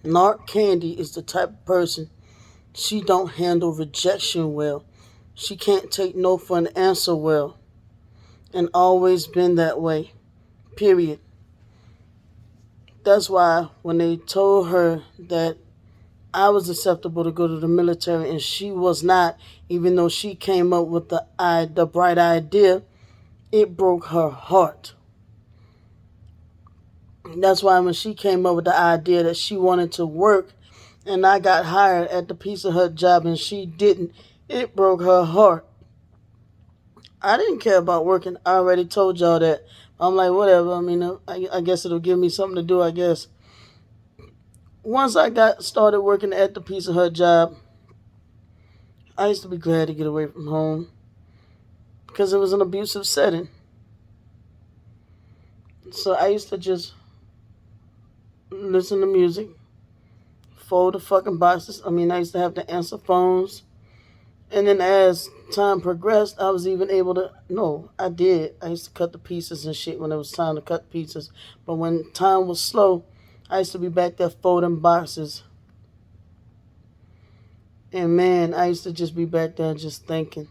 Narc Candy is the type of person, she don't handle rejection well. She can't take no for an answer well. And always been that way. Period. That's why when they told her that I was acceptable to go to the military and she was not, even though she came up with the bright idea, it broke her heart. That's why when she came up with the idea that she wanted to work and I got hired at the Pizza Hut job and she didn't, it broke her heart. I didn't care about working. I already told y'all that. I'm like, whatever. I mean, I guess it'll give me something to do, I guess. Once I got started working at the Pizza Hut job, I used to be glad to get away from home because it was an abusive setting. So I used to just listen to music, fold the fucking boxes. I mean, I used to have to answer phones. And then as time progressed, I was even able to. No, I did. I used to cut the pieces and shit when it was time to cut pieces. But when time was slow, I used to be back there folding boxes. And man, I used to just be back there just thinking.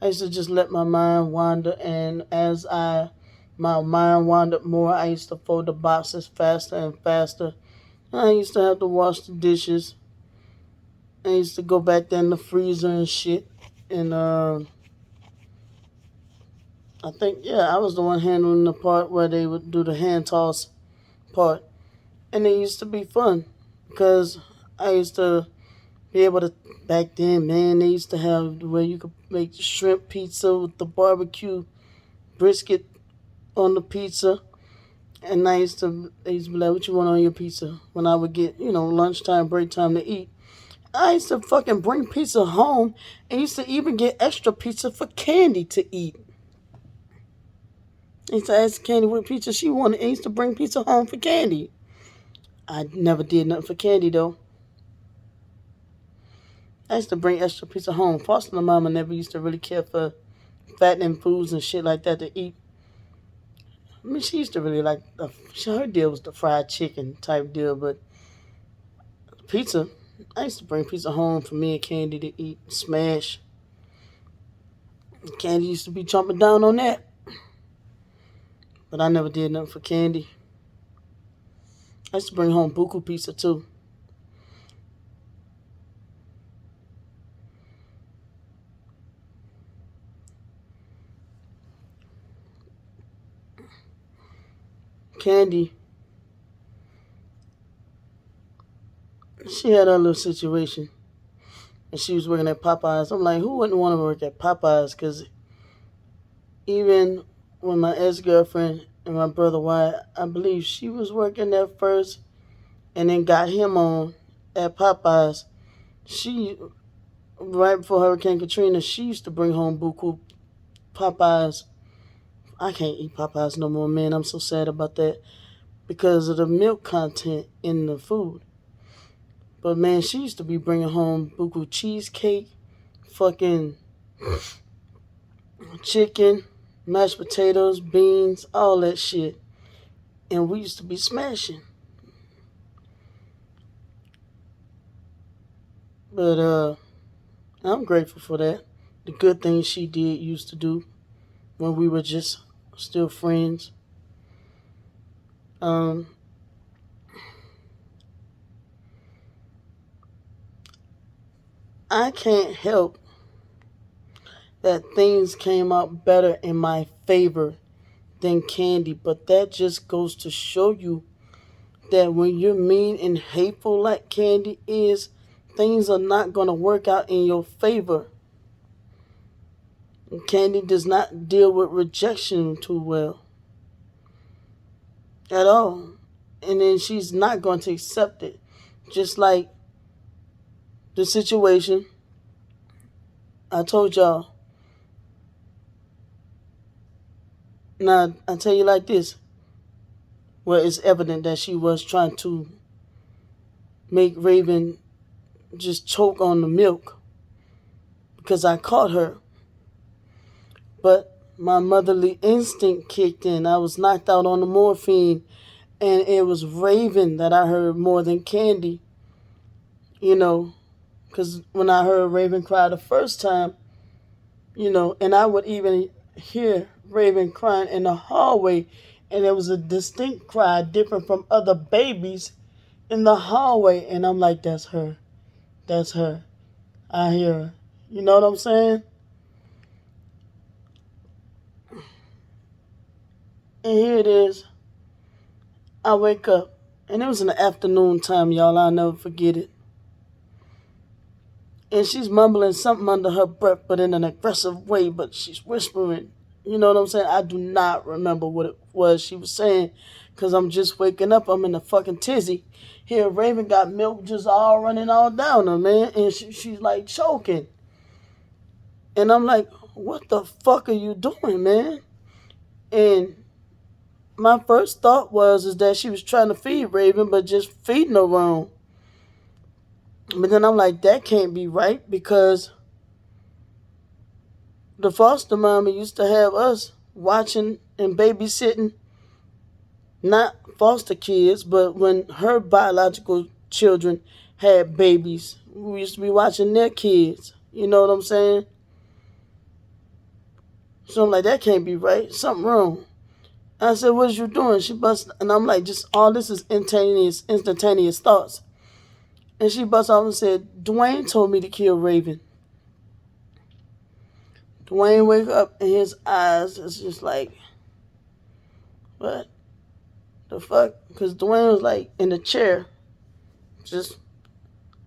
I used to just let my mind wander. And as my mind wandered more, I used to fold the boxes faster and faster. And I used to have to wash the dishes. I used to go back there in the freezer and shit. And I think, yeah, I was the one handling the part where they would do the hand toss part. And it used to be fun because I used to be able to, back then, man, they used to have where you could make shrimp pizza with the barbecue brisket on the pizza. And they used to be like, what you want on your pizza? When I would get, lunchtime, break time to eat. I used to fucking bring pizza home and used to even get extra pizza for Candy to eat. I used to ask Candy what pizza she wanted. I used to bring pizza home for Candy. I never did nothing for Candy though. I used to bring extra pizza home. Foster and Mama never used to really care for fattening foods and shit like that to eat. I mean, she used to really like her deal was the fried chicken type deal, but pizza. I used to bring pizza home for me and Candy to eat, smash. Candy used to be jumping down on that, but I never did nothing for Candy. I used to bring home buku pizza too. Candy, she had her little situation, and she was working at Popeyes. I'm like, who wouldn't want to work at Popeyes? Because even when my ex-girlfriend and my brother Wyatt, I believe she was working there first, and then got him on at Popeyes. She right before Hurricane Katrina, she used to bring home buku Popeyes. I can't eat Popeyes no more, man. I'm so sad about that because of the milk content in the food. But man, she used to be bringing home buku cheesecake, fucking chicken, mashed potatoes, beans, all that shit. And we used to be smashing. But I'm grateful for that. The good things she did used to do when we were just still friends. Um, I can't help that things came out better in my favor than Candy, but that just goes to show you that when you're mean and hateful like Candy is, things are not going to work out in your favor. Candy does not deal with rejection too well at all. And then she's not going to accept it. Just like the situation I told y'all. Now, I tell you like this. Well, it's evident that she was trying to make Raven just choke on the milk because I caught her. But my motherly instinct kicked in. I was knocked out on the morphine And it was Raven that I heard more than Candy, you know, because when I heard Raven cry the first time, and I would even hear Raven crying in the hallway, and it was a distinct cry, different from other babies in the hallway, and I'm like, that's her. That's her. I hear her. You know what I'm saying? And here it is. I wake up, and it was in the afternoon time, y'all. I'll never forget it. And she's mumbling something under her breath, but in an aggressive way, but she's whispering. You know what I'm saying? I do not remember what it was she was saying, because I'm just waking up. I'm in a fucking tizzy. Here, Raven got milk just all running all down her, man. And she's like choking. And I'm like, what the fuck are you doing, man? And my first thought is that she was trying to feed Raven, but just feeding her wrong. But then I'm like, that can't be right, because the foster mama used to have us watching and babysitting, not foster kids, but when her biological children had babies, we used to be watching their kids. You know what I'm saying? So I'm like, that can't be right. Something wrong. I said, what is you doing? She busted, and I'm like, just all this is instantaneous thoughts. And she busted off and said, Dwayne told me to kill Raven. Dwayne wake up and his eyes is just like, what the fuck? Because Dwayne was like in the chair. Just,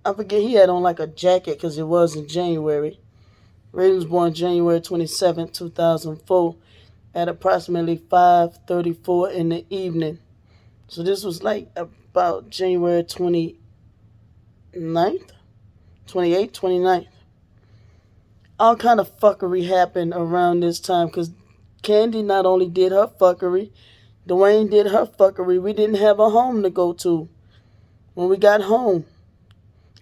I forget, he had on like a jacket because it was in January. Raven was born January 27, 2004 at approximately 5:34 in the evening. So this was like about January 29th, 28th, 29th. All kind of fuckery happened around this time, because Candy not only did her fuckery, Dwayne did her fuckery. We didn't have a home to go to. When we got home,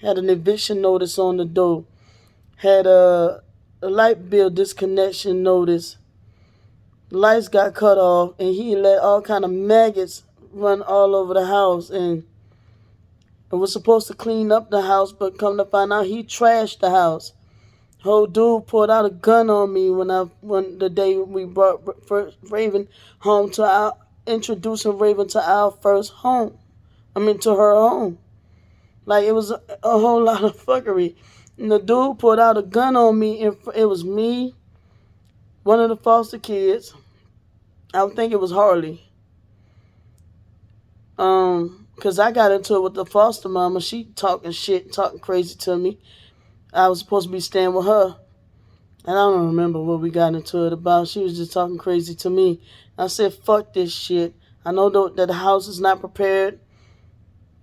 had an eviction notice on the door, had a light bill disconnection notice. The lights got cut off, and he let all kind of maggots run all over the house, and was supposed to clean up the house, but come to find out he trashed the house. Whole dude pulled out a gun on me when the day we brought Raven home introducing Raven to our first home. To her home. Like, it was a whole lot of fuckery. And the dude pulled out a gun on me, and it was me, one of the foster kids. I would think it was Harley. Because I got into it with the foster mama. She talking crazy to me. I was supposed to be staying with her. And I don't remember what we got into it about. She was just talking crazy to me. I said, fuck this shit. I know that the house is not prepared.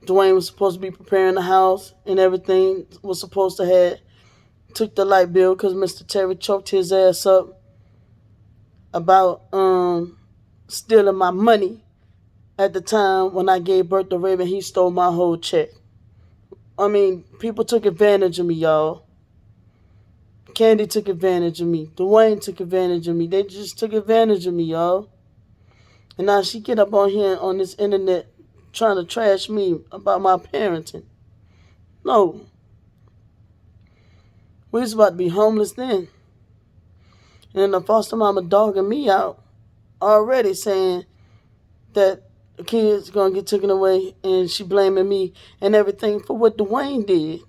Dwayne was supposed to be preparing the house, and everything was supposed to have. Took the light bill because Mr. Terry choked his ass up about stealing my money. At the time when I gave birth to Raven, he stole my whole check. People took advantage of me, y'all. Candy took advantage of me. Dwayne took advantage of me. They just took advantage of me, y'all. And now she get up on here on this internet trying to trash me about my parenting. No. We was about to be homeless then. And the foster mama dogging me out already, saying that the kid's going to get taken away, and she blaming me and everything for what Dwayne did.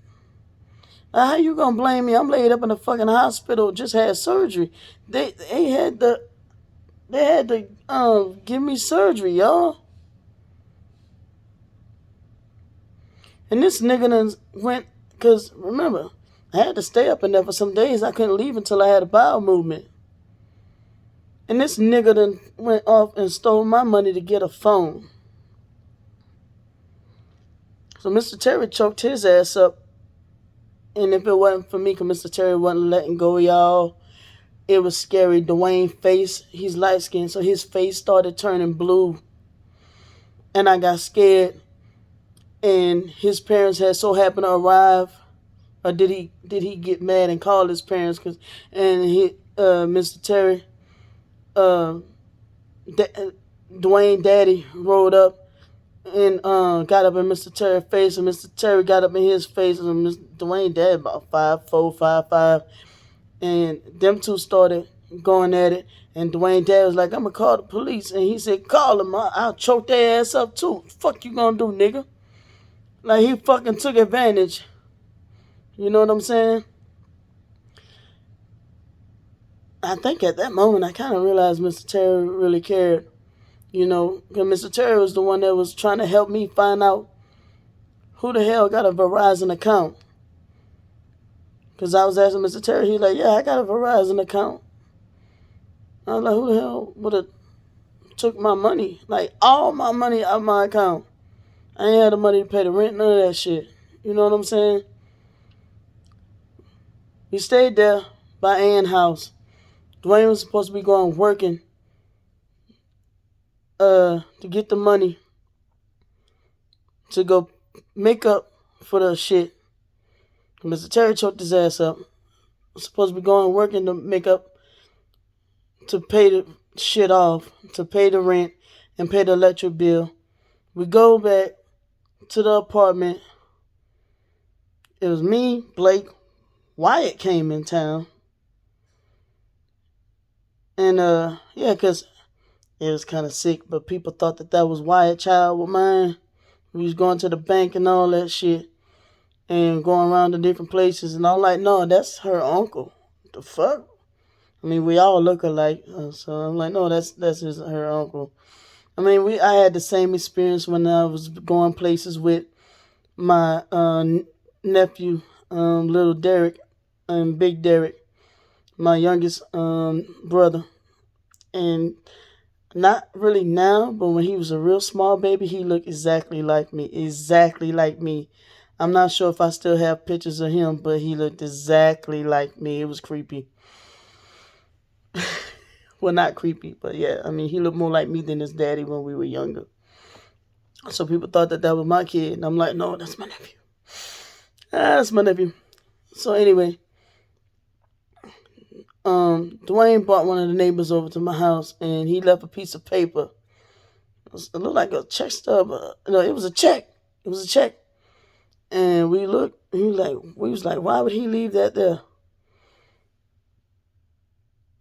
Now, how you going to blame me? I'm laid up in a fucking hospital, just had surgery. They had to give me surgery, y'all. And this nigga done went, because remember, I had to stay up in there for some days. I couldn't leave until I had a bowel movement. And this nigga done went off and stole my money to get a phone. So Mr. Terry choked his ass up. And if it wasn't for me, because Mr. Terry wasn't letting go, y'all, it was scary. Dwayne's face, he's light-skinned, so his face started turning blue. And I got scared. And his parents had so happened to arrive. Or did he get mad and call his parents? Mr. Terry, Dwayne daddy rolled up and got up in Mr. Terry's face, and Mr. Terry got up in his face, and Mr. Dwayne dad about 5'4", 5'5", and them two started going at it. And Dwayne dad was like, "I'm gonna call the police," and he said, "Call them, I'll choke their ass up too. Fuck you gonna do, nigga?" Like he fucking took advantage. You know what I'm saying? I think at that moment I kind of realized Mr. Terry really cared. You know, because Mr. Terry was the one that was trying to help me find out who the hell got a Verizon account. Because I was asking Mr. Terry, he's like, "Yeah, I got a Verizon account." I was like, "Who the hell would have took my money? Like, all my money out of my account. I ain't had the money to pay the rent, none of that shit." You know what I'm saying? We stayed there by Ann's house. Dwayne was supposed to be going working to get the money to go make up for the shit. Mr. Terry choked his ass up. Was supposed to be going working to make up, to pay the shit off, to pay the rent and pay the electric bill. We go back to the apartment. It was me, Blake, Wyatt came in town. And yeah, because it was kind of sick, but people thought that was Wyatt child with mine. We was going to the bank and all that shit and going around to different places. And I'm like, no, that's her uncle. What the fuck? I mean, we all look alike. So I'm like, no, that's her uncle. I mean, I had the same experience when I was going places with my nephew, little Derek, and Big Derek, my youngest brother. And not really now, but when he was a real small baby, he looked exactly like me. Exactly like me. I'm not sure if I still have pictures of him, but he looked exactly like me. It was creepy. Well, not creepy, but yeah. I mean, he looked more like me than his daddy when we were younger. So people thought that was my kid. And I'm like, no, that's my nephew. That's my nephew. So anyway, Dwayne brought one of the neighbors over to my house, and he left a piece of paper. It looked like a check stub. No, it was a check. It was a check. And we looked. We was like, why would he leave that there?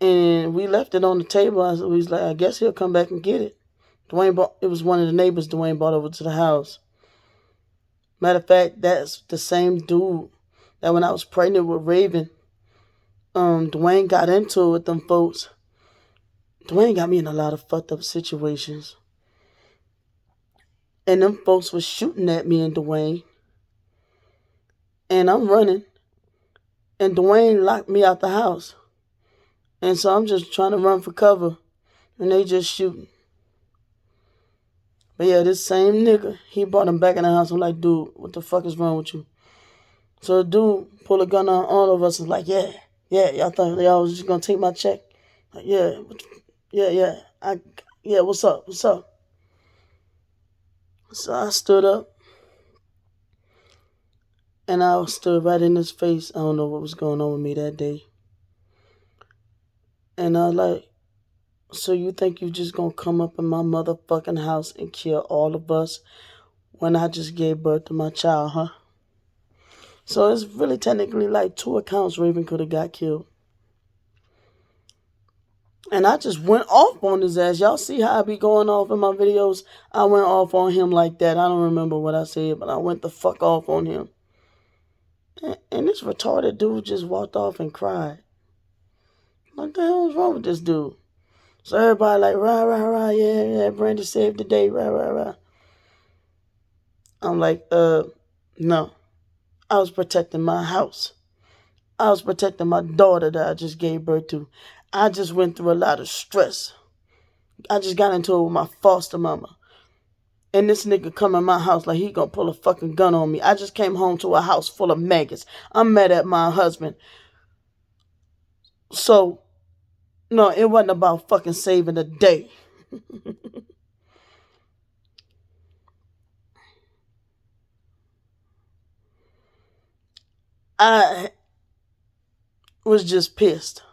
And we left it on the table. We was like, I guess he'll come back and get it. It was one of the neighbors Dwayne brought over to the house. Matter of fact, that's the same dude that when I was pregnant with Raven, Dwayne got into it with them folks. Dwayne got me in a lot of fucked up situations. And them folks was shooting at me and Dwayne. And I'm running. And Dwayne locked me out the house. And so I'm just trying to run for cover. And they just shooting. But yeah, this same nigga, he brought him back in the house. I'm like, dude, what the fuck is wrong with you? So the dude pulled a gun on all of us and was like, yeah, y'all thought y'all was just gonna take my check? Like, yeah, what's up? So I stood up and I stood right in his face. I don't know what was going on with me that day. And I was like, so you think you just gonna come up in my motherfucking house and kill all of us when I just gave birth to my child, huh? So it's really technically like 2 accounts Raven could have got killed. And I just went off on his ass. Y'all see how I be going off in my videos? I went off on him like that. I don't remember what I said, but I went the fuck off on him. And this retarded dude just walked off and cried. What the hell is wrong with this dude? So everybody like, rah, yeah, Brandy saved the day, rah. I'm like, no. I was protecting my house. I was protecting my daughter that I just gave birth to. I just went through a lot of stress. I just got into it with my foster mama. And this nigga come in my house like he gonna pull a fucking gun on me. I just came home to a house full of maggots. I'm mad at my husband. So, no, it wasn't about fucking saving the day. I was just pissed.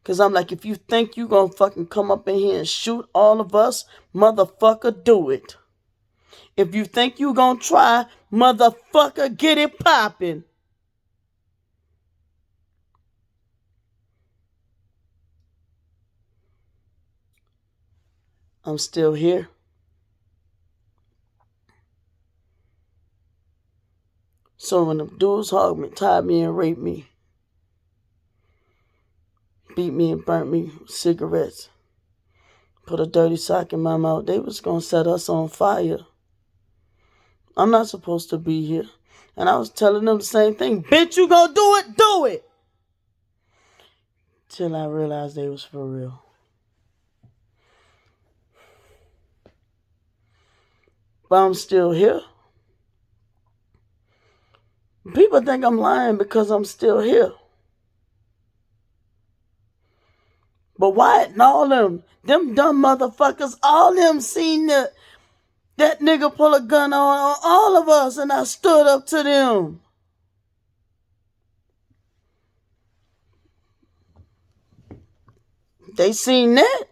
Because I'm like, if you think you gonna fucking come up in here and shoot all of us, motherfucker, do it. If you think you gonna try, motherfucker, get it poppin'. I'm still here. So when the dudes hogged me, tied me, and raped me, beat me and burnt me with cigarettes, put a dirty sock in my mouth, they was gonna set us on fire. I'm not supposed to be here. And I was telling them the same thing. Bitch, you gonna do it? Do it! Till I realized they was for real. But I'm still here. People think I'm lying because I'm still here. But Wyatt and all them dumb motherfuckers, all them seen that nigga pull a gun on all of us, and I stood up to them. They seen that?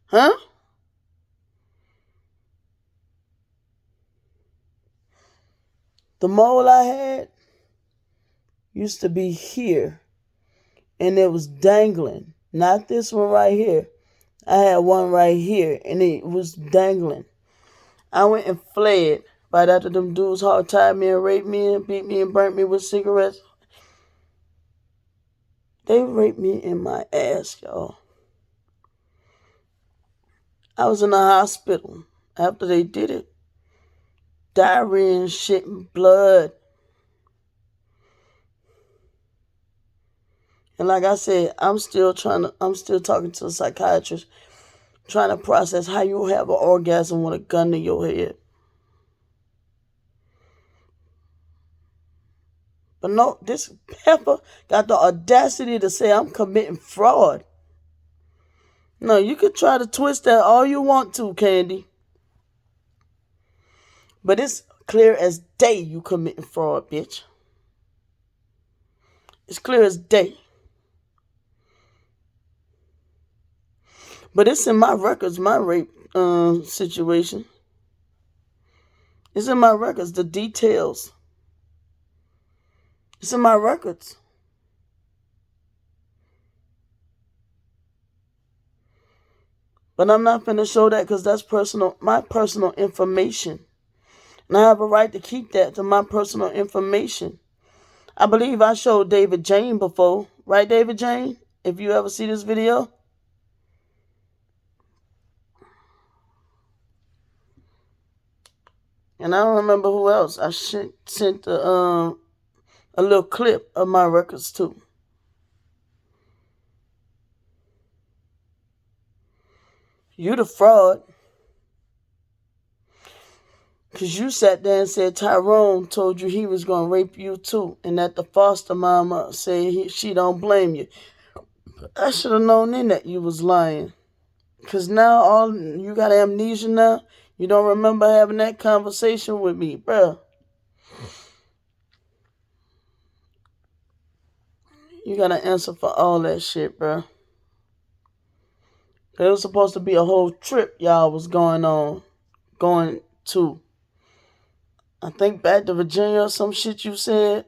Huh? The mole I had used to be here, and it was dangling. Not this one right here. I had one right here, and it was dangling. I went and fled right after them dudes hard tied me and raped me and beat me and burnt me with cigarettes. They raped me in my ass, y'all. I was in the hospital after they did it. Diarrhea and shit and blood. And like I said, I'm still talking to a psychiatrist, trying to process how you have an orgasm with a gun to your head. But no, this Pepper got the audacity to say I'm committing fraud. No, you could try to twist that all you want to, Candy. But it's clear as day you committing fraud, bitch. It's clear as day. But it's in my records, my rape situation. It's in my records, the details. It's in my records. But I'm not finna show that because that's my personal information. And I have a right to keep that to my personal information. I believe I showed David Jane before. Right, David Jane? If you ever see this video. And I don't remember who else. I sent a little clip of my records too. You the fraud. Because you sat there and said Tyrone told you he was going to rape you too. And that the foster mama said she don't blame you. I should have known then that you was lying. Because now you got amnesia now. You don't remember having that conversation with me, bruh. You got to answer for all that shit, bruh. It was supposed to be a whole trip y'all was going to. I think back to Virginia or some shit you said.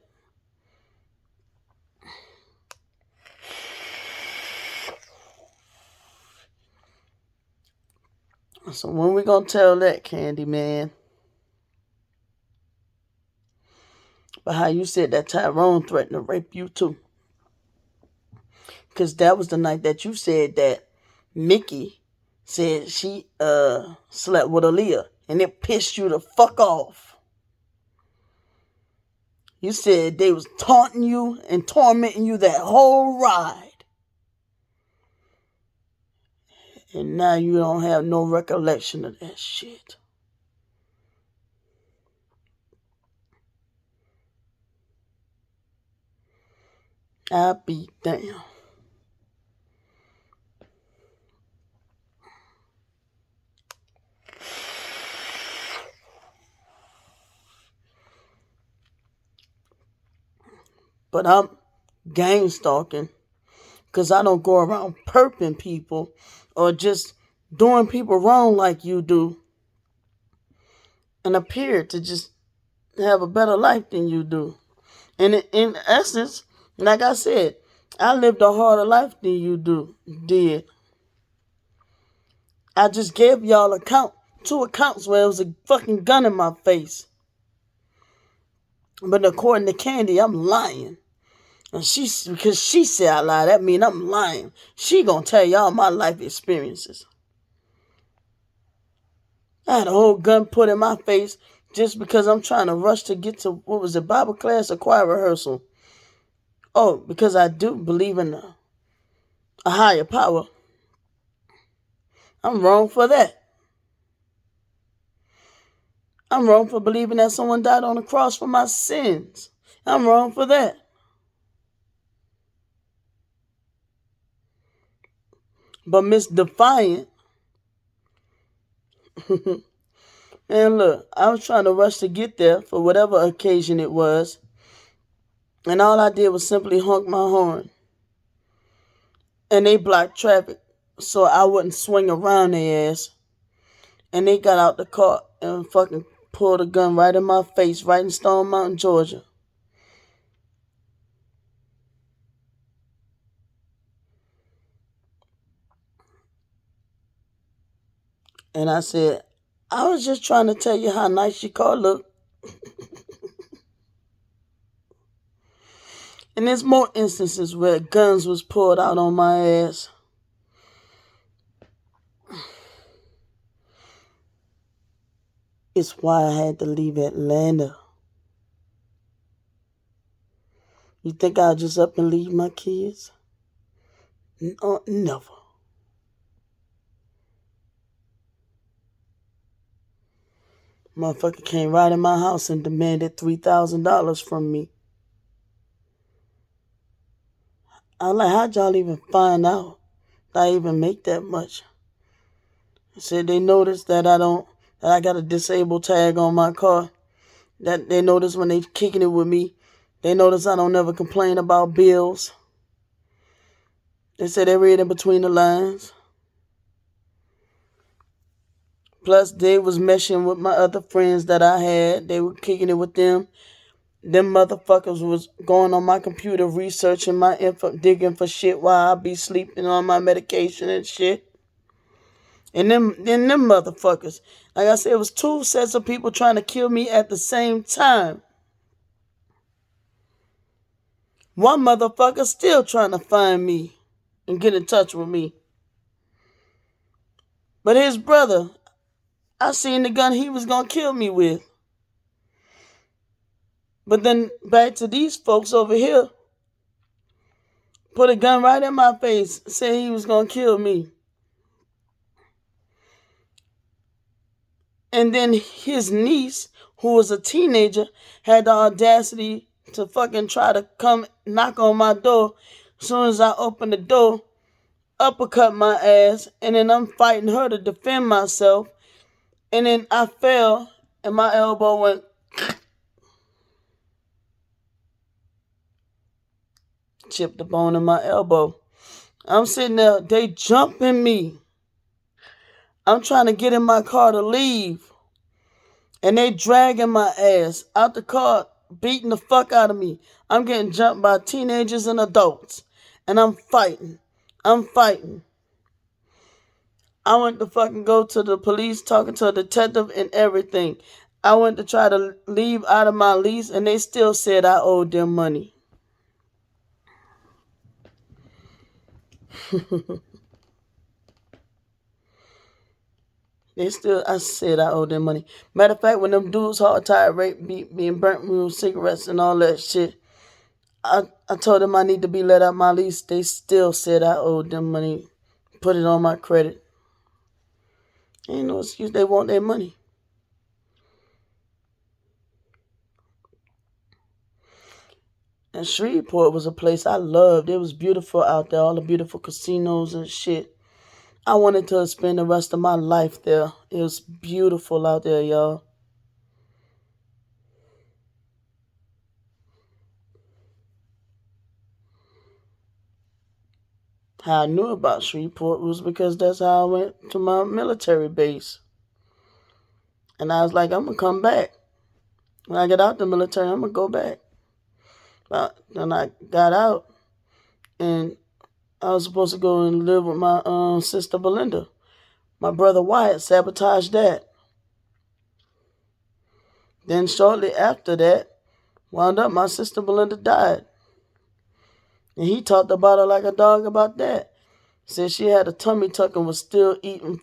So when we gonna tell that, Candy Man? But how you said that Tyrone threatened to rape you too. Because that was the night that you said that Mickey said she slept with Aaliyah. And it pissed you the fuck off. You said they was taunting you and tormenting you that whole ride. And now you don't have no recollection of that shit. I'll be damned. But I'm gang stalking because I don't go around perping people or just doing people wrong like you do and appear to just have a better life than you do. And in essence, like I said, I lived a harder life than you did. I just gave y'all two accounts where it was a fucking gun in my face. But according to Candy, I'm lying. And because she said I lied, that means I'm lying. She gonna tell y'all my life experiences. I had a whole gun put in my face just because I'm trying to rush to get to, what was it, Bible class or choir rehearsal. Oh, because I do believe in a higher power. I'm wrong for that. I'm wrong for believing that someone died on the cross for my sins. I'm wrong for that. But Miss Defiant, and look, I was trying to rush to get there for whatever occasion it was, and all I did was simply honk my horn. And they blocked traffic so I wouldn't swing around their ass. And they got out the car and fucking pulled a gun right in my face, right in Stone Mountain, Georgia. And I said, I was just trying to tell you how nice your car looked. And there's more instances where guns was pulled out on my ass. It's why I had to leave Atlanta. You think I'll just up and leave my kids? No, never. Motherfucker came right in my house and demanded $3,000 from me. I was like, how'd y'all even find out that I even make that much? I said they noticed that I got a disabled tag on my car. That they notice when they kicking it with me. They notice I don't never complain about bills. They said they read in between the lines. Plus, they was meshing with my other friends that I had. They were kicking it with them. Them motherfuckers was going on my computer researching my info, digging for shit while I be sleeping on my medication and shit. And them motherfuckers, like I said, it was two sets of people trying to kill me at the same time. One motherfucker still trying to find me and get in touch with me. But his brother, I seen the gun he was gonna kill me with. But then back to these folks over here, put a gun right in my face, said he was gonna kill me. And then his niece, who was a teenager, had the audacity to fucking try to come knock on my door. As soon as I opened the door, uppercut my ass, and then I'm fighting her to defend myself. And then I fell, and my elbow went, chipped the bone in my elbow. I'm sitting there, they jumping me. I'm trying to get in my car to leave. And they dragging my ass out the car, beating the fuck out of me. I'm getting jumped by teenagers and adults. And I'm fighting. I'm fighting. I went to fucking go to the police, talking to a detective and everything. I went to try to leave out of my lease, and they still said I owed them money. I said I owed them money. Matter of fact, when them dudes hard tired raped me and burnt me with cigarettes and all that shit, I told them I need to be let out my lease. They still said I owed them money. Put it on my credit. Ain't no excuse. They want their money. And Shreveport was a place I loved. It was beautiful out there. All the beautiful casinos and shit. I wanted to spend the rest of my life there. It was beautiful out there, y'all. How I knew about Shreveport was because that's how I went to my military base. And I was like, I'm going to come back. When I get out the military, I'm going to go back. But then I got out, and I was supposed to go and live with my sister Belinda. My brother Wyatt sabotaged that. Then shortly after that, wound up, my sister Belinda died. And he talked about her like a dog about that. Said she had a tummy tuck and was still eating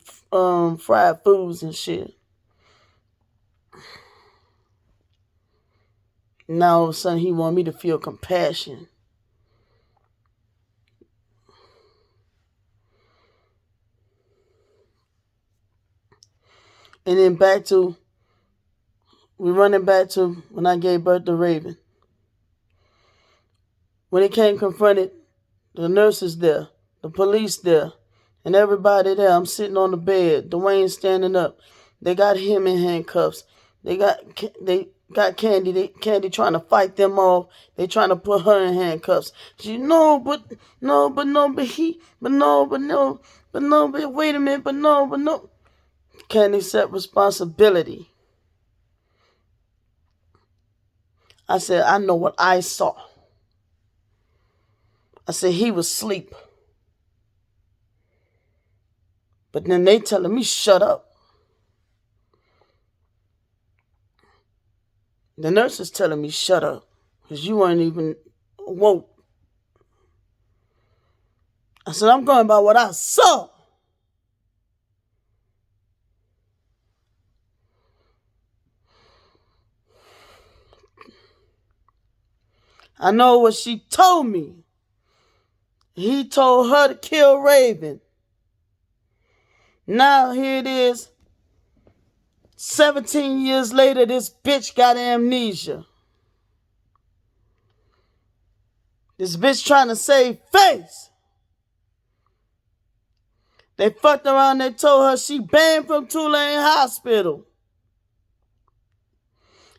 fried foods and shit. Now all of a sudden he wanted me to feel compassion. And then we're running back to when I gave birth to Raven. When he came confronted, the nurses there, the police there, and everybody there. I'm sitting on the bed. Dwayne standing up. They got him in handcuffs. They got Candy. Candy trying to fight them off. They trying to put her in handcuffs. She but wait a minute, but no. Candy said responsibility. I said, I know what I saw. I said, he was asleep. But then they telling me, shut up. The nurse is telling me, shut up. Because you weren't even woke. I said, I'm going by what I saw. I know what she told me. He told her to kill Raven. Now here it is. 17 years later, this bitch got amnesia. This bitch trying to save face. They fucked around, they told her she banned from Tulane Hospital.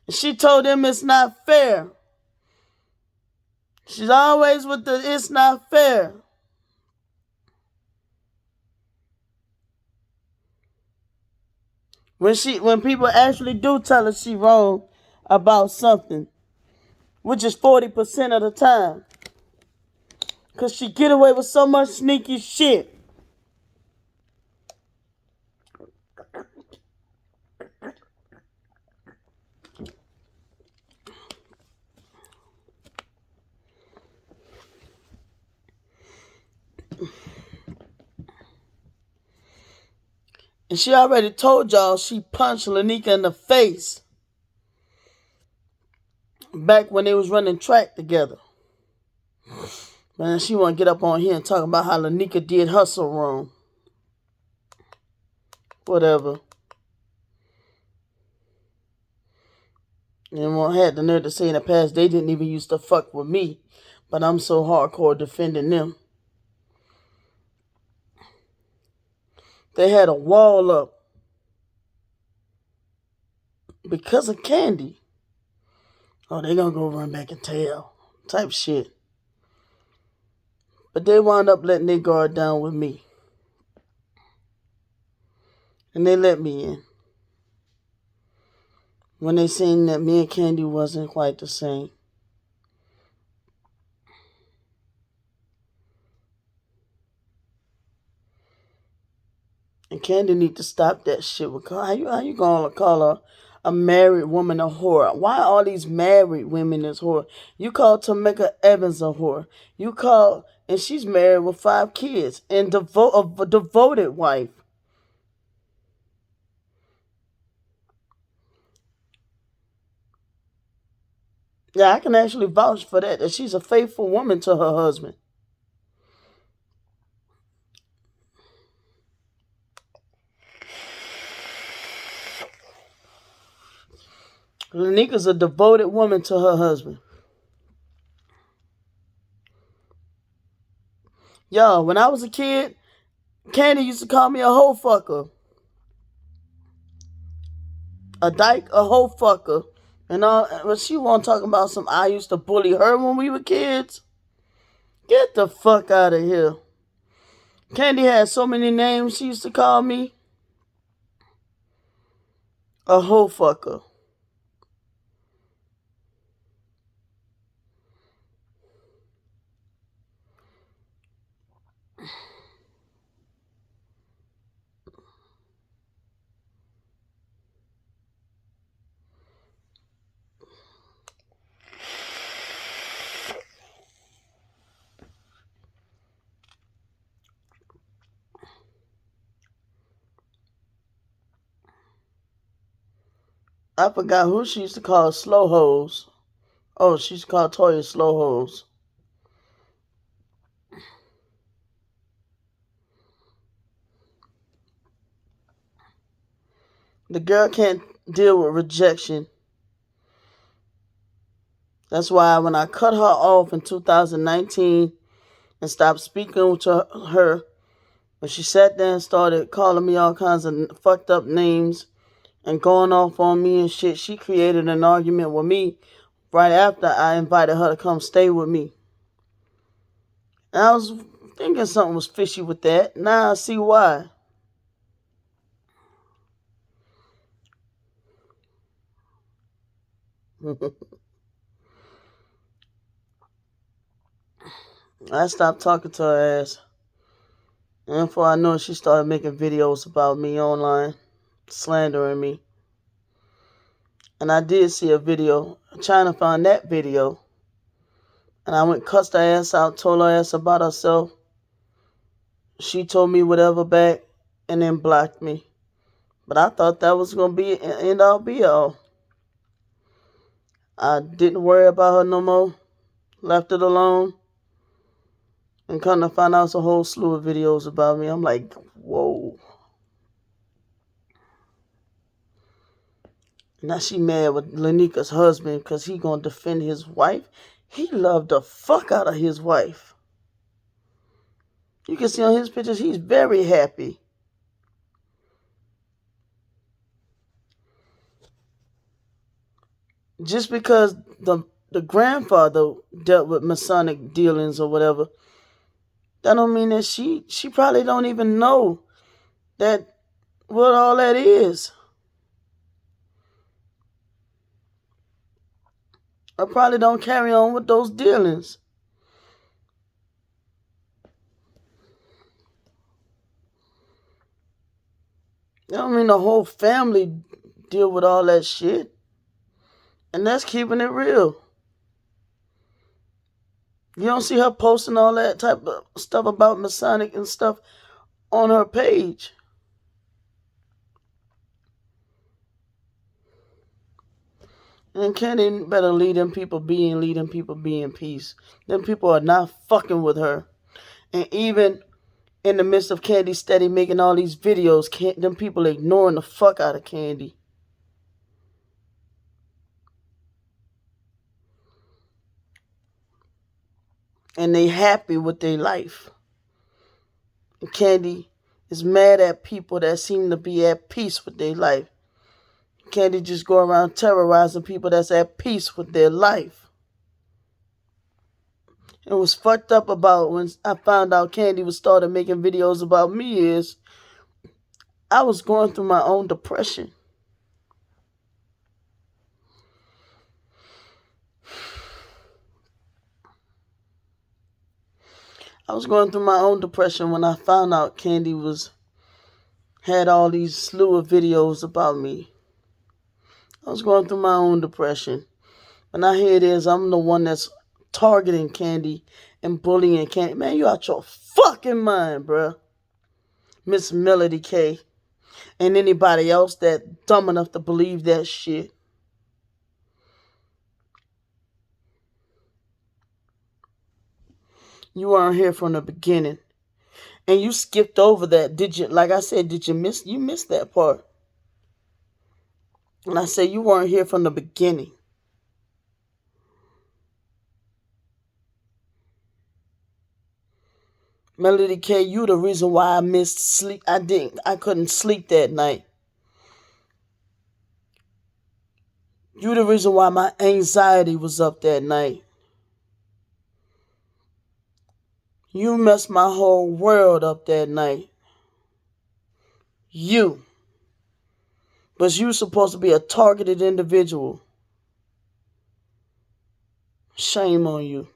And she told them it's not fair. She's always with the it's not fair. When people actually do tell her she wrong about something, which is 40% of the time. Because she get away with so much sneaky shit. And she already told y'all she punched Lanika in the face back when they was running track together. Man, she want to get up on here and talk about how Lanika did her so wrong. Whatever. And won't have the nerve to say in the past they didn't even used to fuck with me, but I'm so hardcore defending them. They had a wall up because of Candy. Oh, they gonna go run back and tell type shit. But they wound up letting their guard down with me. And they let me in. When they seen that me and Candy wasn't quite the same. And Candy need to stop that shit with how you gonna call a married woman a whore? Why all these married women is whore? You call Tameka Evans a whore. And she's married with 5 kids and a devoted wife. Yeah, I can actually vouch for that she's a faithful woman to her husband. Lanika's a devoted woman to her husband. Yo, when I was a kid, Candy used to call me a hoe fucker. A dyke, a hoe fucker. And but she won't talk about some I used to bully her when we were kids. Get the fuck out of here. Candy had so many names. She used to call me a hoe fucker. I forgot who she used to call slow hoes. Oh, she used to call Toya slow hoes. The girl can't deal with rejection. That's why when I cut her off in 2019 and stopped speaking to her, when she sat there and started calling me all kinds of fucked up names and going off on me and shit, she created an argument with me right after I invited her to come stay with me. And I was thinking something was fishy with that. Now I see why. I stopped talking to her ass. And before I know it, she started making videos about me online, slandering me. And I did see a video, trying to find that video. And I went cussed her ass out, told her ass about herself. She told me whatever back and then blocked me. But I thought that was going to be an end all be all. I didn't worry about her no more. Left it alone. And come to find out it's a whole slew of videos about me. I'm like, whoa. Now she mad with Lanika's husband because he going to defend his wife. He loved the fuck out of his wife. You can see on his pictures, he's very happy. Just because the grandfather dealt with Masonic dealings or whatever, that don't mean that she probably don't even know that what all that is. Or probably don't carry on with those dealings. That don't mean the whole family deal with all that shit. And that's keeping it real. You don't see her posting all that type of stuff about Masonic and stuff on her page. And Candy better lead them people be in peace. Them people are not fucking with her. And even in the midst of Candy steady making all these videos, them people ignoring the fuck out of Candy. And they happy with their life. And Candy is mad at people that seem to be at peace with their life. Candy just go around terrorizing people that's at peace with their life. And what's fucked up about when I found out Candy was started making videos about me is I was going through my own depression. I was going through my own depression when I found out Candy had all these slew of videos about me. I was going through my own depression. And now here it is, I'm the one that's targeting Candy and bullying Candy. Man, you out your fucking mind, bruh. Miss Melody K. And anybody else that dumb enough to believe that shit. You weren't here from the beginning. And you skipped over that. Did you, like I said, you missed that part. And I said you weren't here from the beginning. Melody K, you the reason why I missed sleep. I couldn't sleep that night. You the reason why my anxiety was up that night. You messed my whole world up that night. You. But you supposed to be a targeted individual. Shame on you.